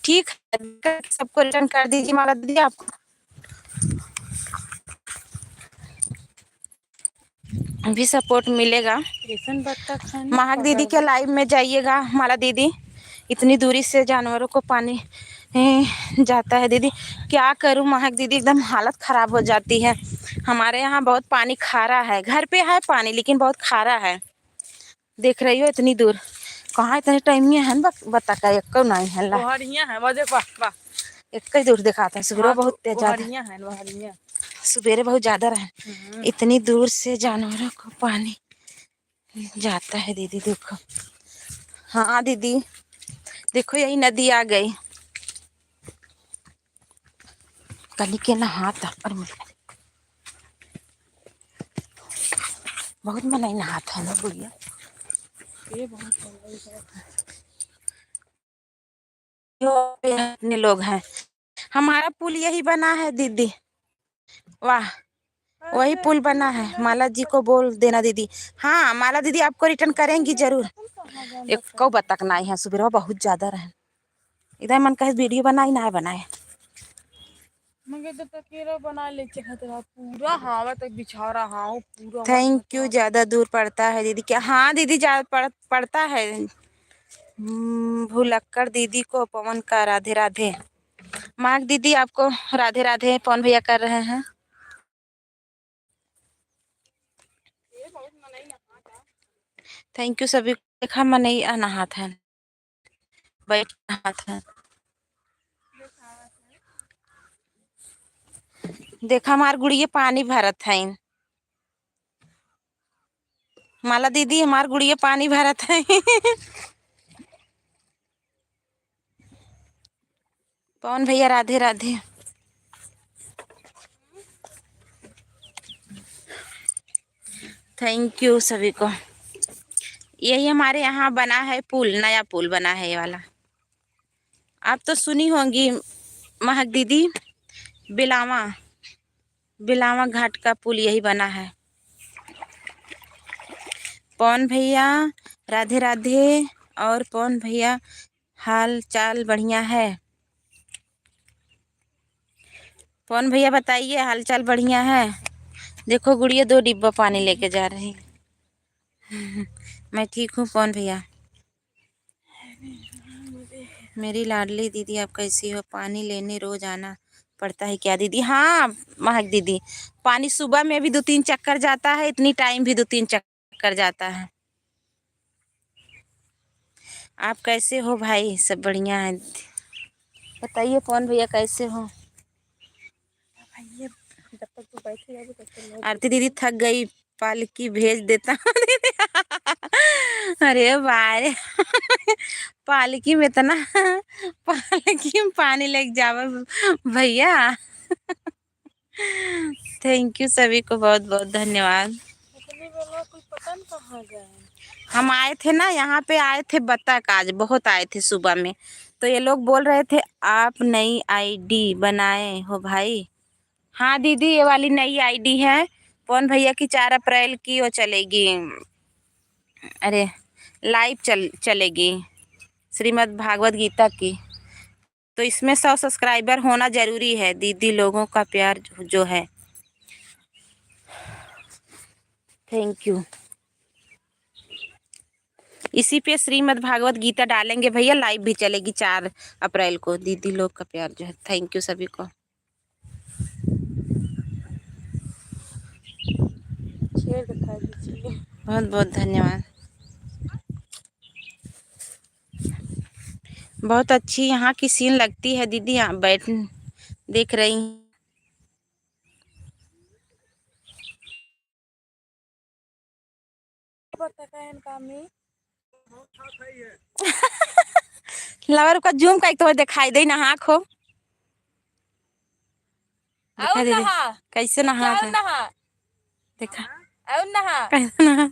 ठीक है, सबको रिटर्न कर दीजिए। माला दीदी आपको भी सपोर्ट मिलेगा। महक दीदी के लाइव में जाइएगा। माला दीदी, इतनी दूरी से जानवरों को पानी जाता है दीदी, क्या करूं महक दीदी, एकदम हालत ख़राब हो जाती है। हमारे यहाँ बहुत पानी खारा है, घर पे है पानी लेकिन बहुत खारा है। देख रही हो इतनी दूर, कहाँ इतने टाइम में है बता का एक नहीं है ला एक दूर दिखाता है। सुबह बहुत तेज है, सवेरे बहुत ज़्यादा रहे। इतनी दूर से जानवरों को पानी जाता है दीदी, देखो। हाँ दीदी देखो यही नदी आ गई, कली के नहाता और बहुत मनाई नहाता है ना बुढ़िया। ये बहुत अपने लोग हैं, हमारा पुल यही बना है दीदी। वाह, वही पुल बना है। माला जी को बोल देना दीदी। हाँ माला दीदी आपको रिटर्न करेंगी जरूर। एक कौ बतक नहीं है, सुबह बहुत ज्यादा रहे, इधर मन कहे वीडियो बनाई ना बनाए, मगे तो तकेरा बना ले खतरा पूरा हवा तक बिछा रहा हूँ पूरा। Thank you. ज्यादा दूर पड़ता है दीदी क्या? हाँ दीदी ज्यादा पड़ता है। भुलक्कड़ दीदी को पवन का राधे राधे। माग दीदी आपको राधे राधे, पवन भैया कर रहे हैं। थैंक यू सभी। देखा मैं नहीं नहात है, बैठ नहात है। देखा हमार गुड़िया पानी भरत है। माला दीदी हमार गुड़िया पानी भरत है। पवन भैया राधे राधे। थैंक यू सभी को। यही हमारे यहाँ बना है पुल, नया पुल बना है ये वाला, आप तो सुनी होंगी महक दीदी। बिलावा बिलावा घाट का पुल यही बना है। पवन भैया राधे राधे। और पवन भैया हाल चाल बढ़िया है? पवन भैया बताइए हाल चाल बढ़िया है? देखो गुड़िया 2 डिब्बा पानी लेके जा रही। मैं ठीक हूँ पवन भैया। मेरी लाडली दीदी आप कैसी हो? पानी लेने रोज आना पड़ता है क्या दीदी? हाँ महक दीदी, पानी सुबह में भी 2-3 चक्कर जाता है, इतनी टाइम भी 2-3 चक्कर जाता है। आप कैसे हो भाई? सब बढ़िया है, बताइए पवन भैया कैसे हो? आरती दीदी थक गई, पालकी भेज देता हूँ दीदी। अरे भाई, पालकी में इतना, पालकी में पानी लेके जावा भैया। थैंक यू सभी को, बहुत बहुत धन्यवाद। हम आए थे ना यहाँ पे, आए थे बतख, आज बहुत आए थे सुबह में, तो ये लोग बोल रहे थे आप नई आईडी बनाए हो भाई। हाँ दीदी ये वाली नई आईडी है, पवन भैया की 4 अप्रैल की वो चलेगी, अरे लाइव चलेगी श्रीमद् भागवत गीता की। तो इसमें 100 सब्सक्राइबर होना ज़रूरी है। दीदी लोगों का प्यार जो है, थैंक यू। इसी पे श्रीमद् भागवत गीता डालेंगे भैया, लाइव भी चलेगी 4 अप्रैल को। दीदी लोग का प्यार जो है, थैंक यू सभी को। शेर दिखा दीजिए। बहुत बहुत धन्यवाद। बहुत अच्छी यहाँ की सीन लगती है दीदी, यहाँ बैठ देख रही हैं। लवर का जूम का एक तो दिखाई दे नहा खो, दिखा दे कैसे नहा देखा कैसे नहा।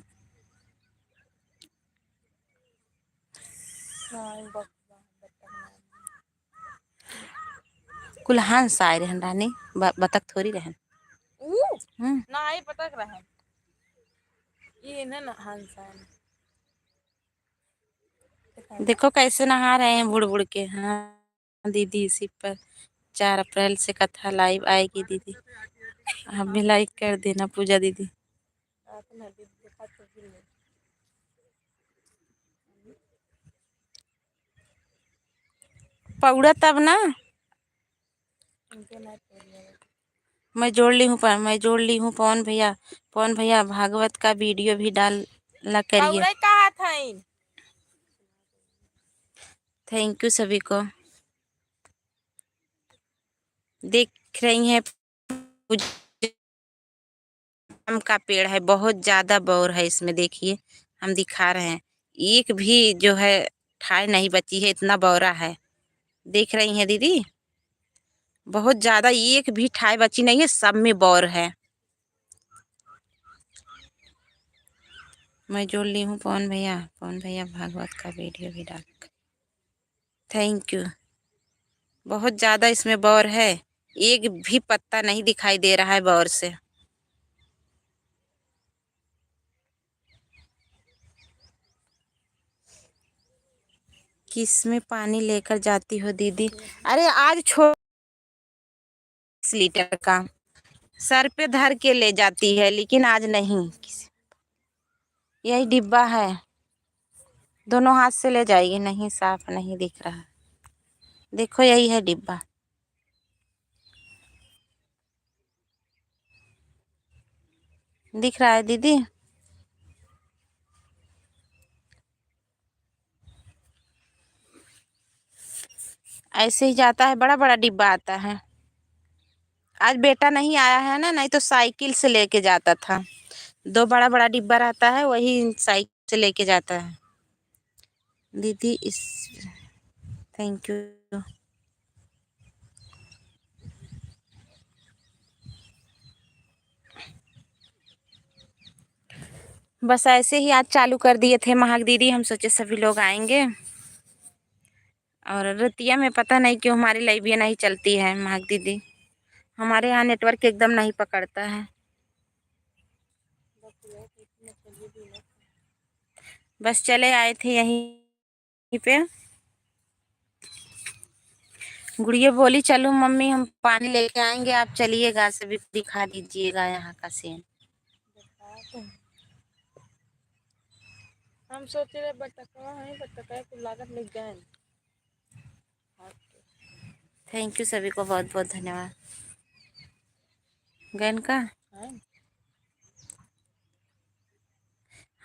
कुल हंस आए रहन रानी, बतख थोड़ी रहन। ना ही पता रहा ये ना हंसा देखो कैसे नहा रहे हैं बुड़ बुड़ के। हाँ दीदी, इसी पर 4 अप्रैल से कथा लाइव आएगी दीदी, आप भी लाइक कर देना पूजा दीदी। पौड़ा तब ना मैं जोड़ ली हूँ, पवन भैया भागवत का वीडियो भी डाला करिए। थैंक यू सभी को। देख रही हैं आम का पेड़ है, बहुत ज़्यादा बौर है इसमें, देखिए हम दिखा रहे हैं, एक भी जो है ठाई नहीं बची है, इतना बौरा है। देख रही हैं दीदी, बहुत ज़्यादा, एक भी ठाई बची नहीं है, सब में बौर है। मैं जोड़ ली हूँ पवन भैया भागवत का वीडियो भी डाल। Thank you. बहुत ज़्यादा इसमें बौर है, एक भी पत्ता नहीं दिखाई दे रहा है बौर से। किस में पानी लेकर जाती हो दीदी? अरे आज 6 लीटर का सर पे धर के ले जाती है, लेकिन आज नहीं, यही डिब्बा है, दोनों हाथ से ले जाएगी। नहीं साफ नहीं दिख रहा, देखो यही है डिब्बा। दिख रहा है दीदी? ऐसे ही जाता है, बड़ा बड़ा डिब्बा आता है। आज बेटा नहीं आया है ना, नहीं तो साइकिल से लेके जाता था। 2 बड़ा बड़ा डिब्बा रहता है, वही साइकिल से लेके जाता है दीदी। इस थैंक यू। बस ऐसे ही आज चालू कर दिए थे महक दीदी, हम सोचे सभी लोग आएंगे। और रतिया में पता नहीं क्यों हमारी लाइविया नहीं चलती है महक दीदी, हमारे यहाँ नेटवर्क एकदम नहीं पकड़ता है। बस चले आए थे यहीं पे। गुड़िया बोली चलो मम्मी हम पानी लेके आएंगे, आप चलिएगा, सभी दिखा दीजिएगा यहाँ का सीन। हम सोच रहे बटकवा है, बटकवा को लागत लग गए। थैंक यू सभी को, बहुत बहुत धन्यवाद। गैन का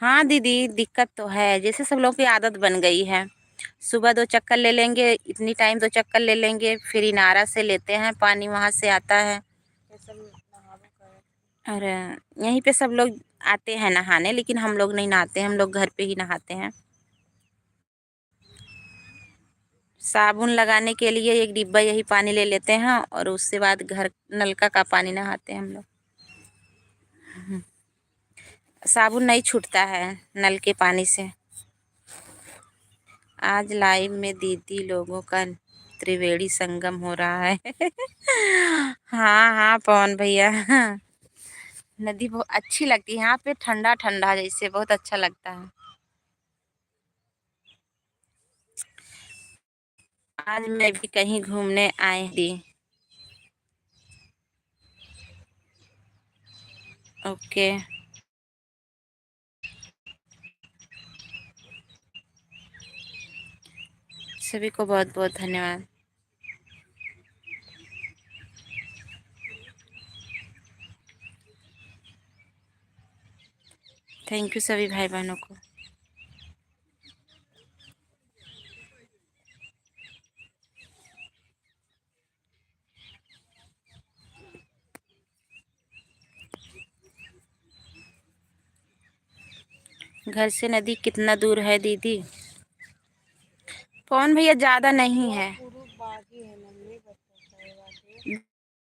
हाँ दीदी, दिक्कत तो है, जैसे सब लोग की आदत बन गई है। सुबह 2 चक्कर ले लेंगे, इतनी टाइम 2 चक्कर ले लेंगे, फिर इनारा से लेते हैं पानी, वहाँ से आता है। और यहीं पे सब लोग आते हैं नहाने, लेकिन हम लोग नहीं नहाते हैं, हम लोग घर पे ही नहाते हैं। साबुन लगाने के लिए एक डिब्बा यही पानी ले लेते हैं, और उसके बाद घर नलका का पानी नहाते हैं हम लोग। साबुन नहीं छूटता है नल के पानी से। आज लाइव में दीदी लोगों का त्रिवेणी संगम हो रहा है। हाँ हाँ पवन भैया, नदी बहुत अच्छी लगती है यहाँ पे, ठंडा ठंडा जैसे, बहुत अच्छा लगता है। आज मैं भी कहीं घूमने आई थी। ओके। सभी को बहुत बहुत धन्यवाद। थैंक यू सभी भाई बहनों को। घर से नदी कितना दूर है दीदी? कौन भैया, ज्यादा नहीं है।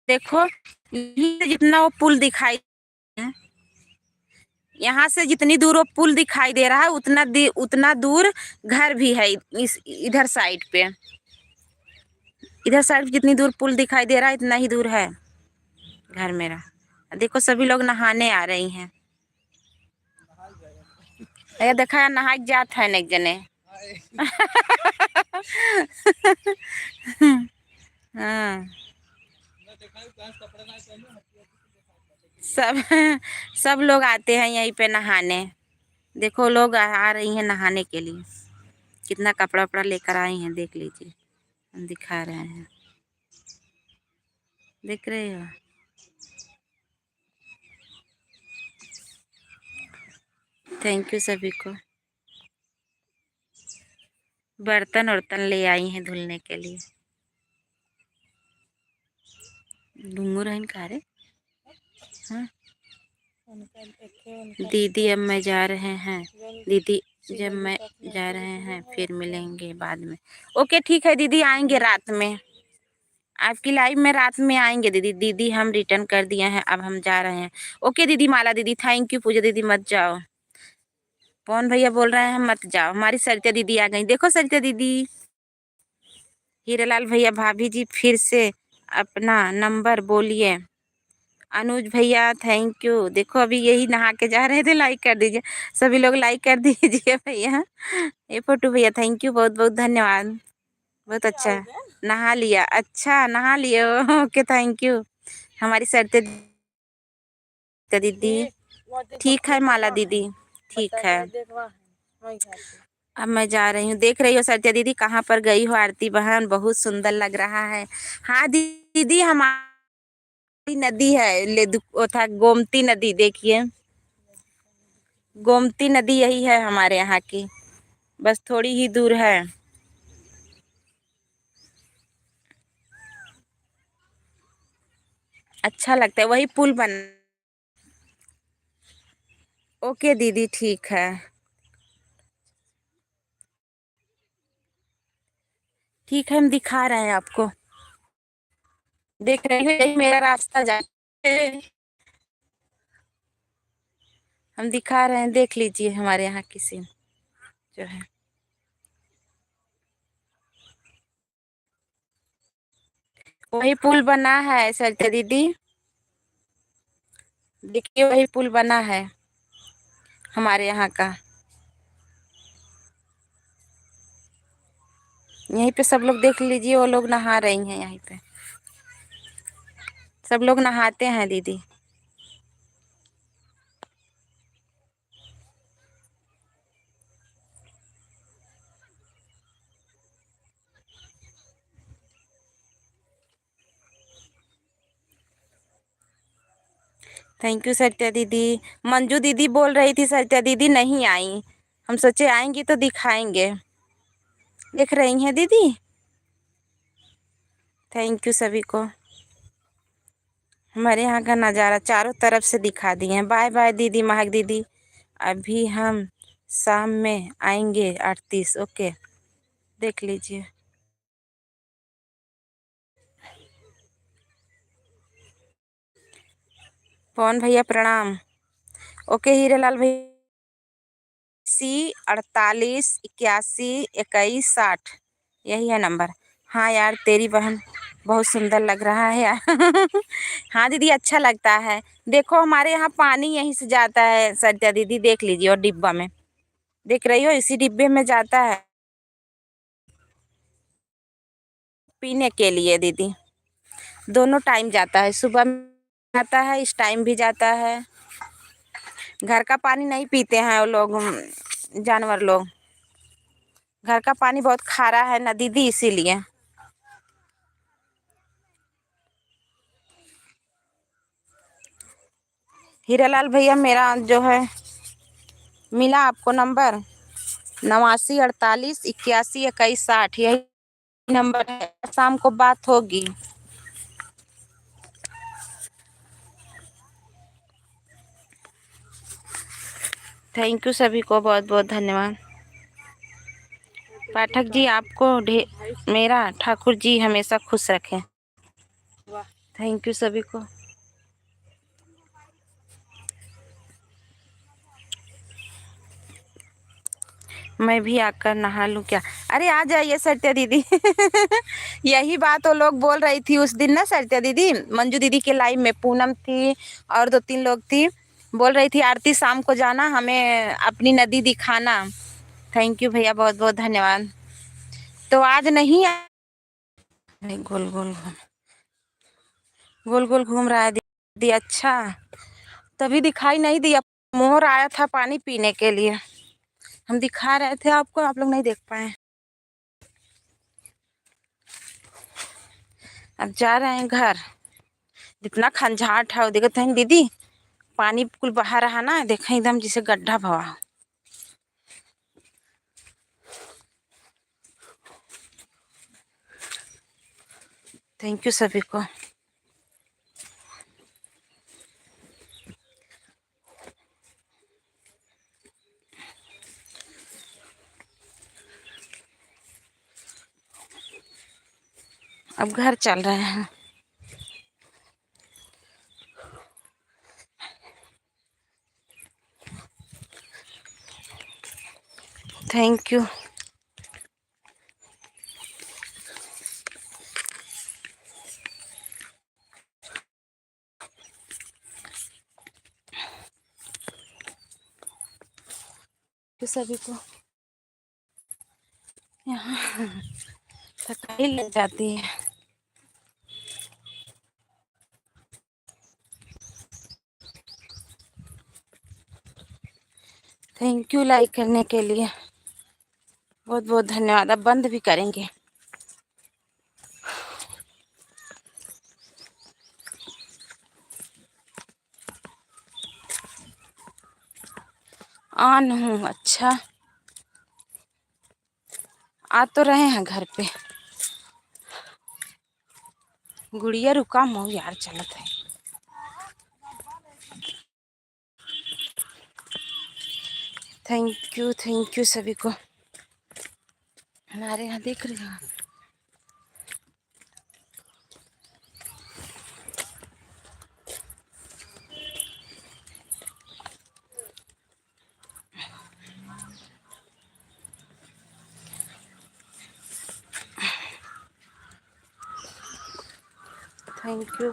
देखो ये जितना वो पुल दिखाई, यहाँ से जितनी दूर वो पुल दिखाई दे रहा है उतना दूर घर भी है। इस इधर साइड पे, इधर साइड जितनी दूर पुल दिखाई दे रहा है इतना ही दूर है घर मेरा। देखो सभी लोग नहाने आ रही हैं। ये देखा नहा जात है एक जने। हाँ सब सब लोग आते हैं यहीं पे नहाने। देखो लोग आ रही हैं नहाने के लिए। कितना कपड़ा वपड़ा लेकर आई हैं देख लीजिए, हम दिखा रहे हैं। देख रहे हो? थैंक यू सभी को। बर्तन वर्तन ले आई हैं धुलने के लिए। डूंगू रहन खा रहे। हाँ दीदी अब मैं जा रहे हैं। दीदी जब मैं जा रहे हैं फिर मिलेंगे बाद में। ओके ठीक है दीदी, आएंगे रात में। आपकी लाइव में रात में आएंगे दीदी। दीदी हम रिटर्न कर दिए हैं, अब हम जा रहे हैं। ओके दीदी माला दीदी, थैंक यू। पूजा दीदी मत जाओ। पवन भैया बोल रहे हैं मत जाओ। हमारी सरिता दीदी आ गई। देखो सरिता दीदी। हीरालाल भैया, भाभी जी फिर से अपना नंबर बोलिए। अनुज भैया थैंक यू। देखो अभी यही नहा के जा रहे थे, लाइक कर दीजिए। सभी लोग लाइक कर दीजिए भैया। ये फोटो भैया थैंक यू, बहुत बहुत धन्यवाद। बहुत अच्छा नहा लिया। अच्छा नहा लिए, ओके थैंक यू। हमारी सरिता दीदी ठीक है। माला दीदी ठीक है। अब मैं जा रही हूँ। देख रही हो सरिता दीदी कहाँ पर गई हो? आरती बहन बहुत सुंदर लग रहा है। हाँ दीदी हमारी नदी है वो था गोमती नदी। देखिए गोमती नदी यही है हमारे यहाँ की, बस थोड़ी ही दूर है। अच्छा लगता है वही पुल बन। ओके दीदी ठीक है। ठीक है हम दिखा रहे हैं आपको। देख रहे हो यही मेरा रास्ता जा, हम दिखा रहे हैं। देख लीजिए हमारे यहाँ की सीन जो है। वही पुल बना है सरिता दीदी। देखिए वही पुल बना है हमारे यहाँ का। यहीं पे सब लोग देख लीजिए, वो लोग नहा रही हैं यहीं पे। सब लोग नहाते हैं दीदी। थैंक यू सरिता दीदी। मंजू दीदी बोल रही थी सरिता दीदी नहीं आई, हम सोचे आएंगी तो दिखाएंगे। देख रही हैं दीदी। थैंक यू सभी को। हमारे यहाँ का नज़ारा चारों तरफ से दिखा दिए हैं। बाय बाय दीदी महक दीदी। अभी हम शाम में आएंगे 38। ओके देख लीजिए। पवन भैया प्रणाम। ओके हीरेलाल भैया। 88 81 यही है नंबर। हाँ यार तेरी बहन बहुत सुंदर लग रहा है यार। हाँ दीदी अच्छा लगता है। देखो हमारे यहाँ पानी यहीं से जाता है सरिता दीदी, देख लीजिए। और डिब्बा में देख रही हो, इसी डिब्बे में जाता है। पीने के लिए दीदी। दोनों टाइम जाता है, सुबह में जाता है, इस टाइम भी जाता है। घर का पानी नहीं पीते हैं वो लोग, जानवर लोग। घर का पानी बहुत खारा है ना दीदी, इसीलिए। हीरालाल भैया, मेरा जो है मिला आपको नंबर 89 48 81 21 60, यही नंबर है। शाम को बात होगी। थैंक यू सभी को, बहुत बहुत धन्यवाद। पाठक जी, आपको मेरा ठाकुर जी हमेशा खुश रखें। थैंक यू सभी को। मैं भी आकर नहा लूं क्या? अरे आ जाइए सत्या दीदी। यही बात वो लोग बोल रही थी उस दिन ना सत्या दीदी, मंजू दीदी के लाइव में पूनम थी और 2 3 लोग थी। बोल रही थी आरती शाम को जाना, हमें अपनी नदी दिखाना। थैंक यू भैया, बहुत बहुत धन्यवाद। तो आज नहीं गोल गोल गोल गोल घूम रहा है दीदी। अच्छा, तभी दिखाई नहीं दिया। मोर आया था पानी पीने के लिए, हम दिखा रहे थे आपको, आप लोग नहीं देख पाए। अब जा रहे हैं घर। जितना खंजाट है देखते हैं दीदी, पानी कुल बहा रहा ना, देखें एकदम जैसे गड्ढा भवा। थैंक यू सभी को। अब घर चल रहे हैं। Thank you. सभी को यहाँ थकाई लग जाती है। थैंक यू लाइक करने के लिए, बहुत बहुत धन्यवाद। अब बंद भी करेंगे। ऑन हूँ। अच्छा, आ तो रहे हैं घर पे। गुड़िया रुका मऊ यार, चलत है। थैंक यू सभी को। हमारे यहाँ देख रहे हो। Thank you.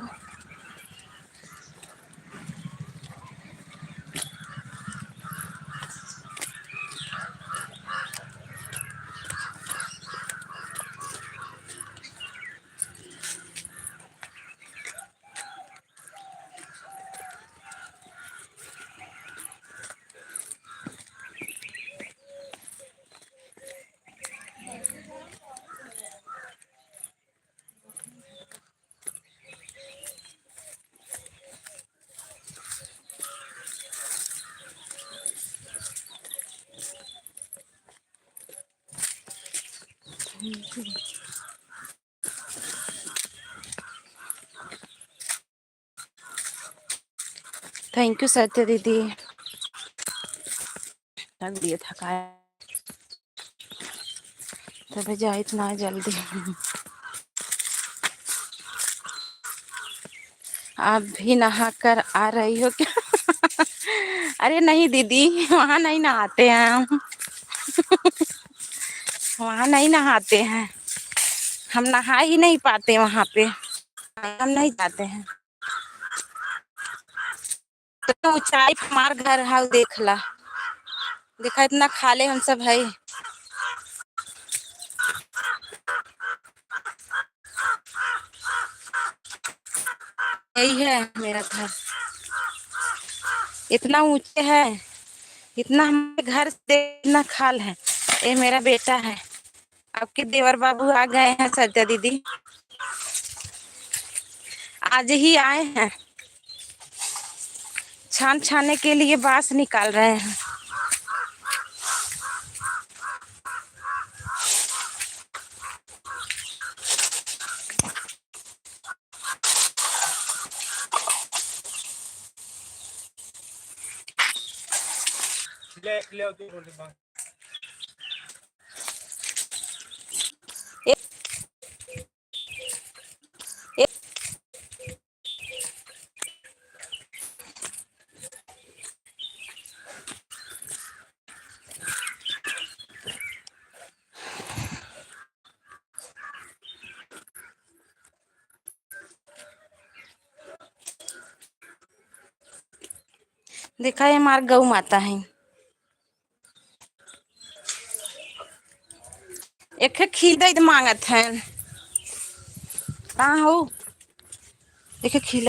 Thank you Satya दीदी। लग दिए थकाया, तभी जा इतना जल्दी। आप भी नहा कर आ रही हो क्या? अरे नहीं दीदी, वहाँ नहीं नहाते हैं हम। वहाँ नहीं नहाते हैं हम, नहा ही नहीं पाते वहाँ पे, हम नहीं जाते हैं। तो ऊंचाई पे हमार घर है, देख ला, देखा इतना खाले हम सब है। यही है मेरा घर, इतना ऊंचे है, इतना हमारे घर से इतना खाल है। ये मेरा बेटा है। आपके देवर बाबू आ गए हैं, सत्या दीदी आज ही आए हैं, छान छाने के लिए बांस निकाल रहे हैं। देखा, ये हमार गौ माता है। एक खील मांगत है, कहाँ हो? एक खील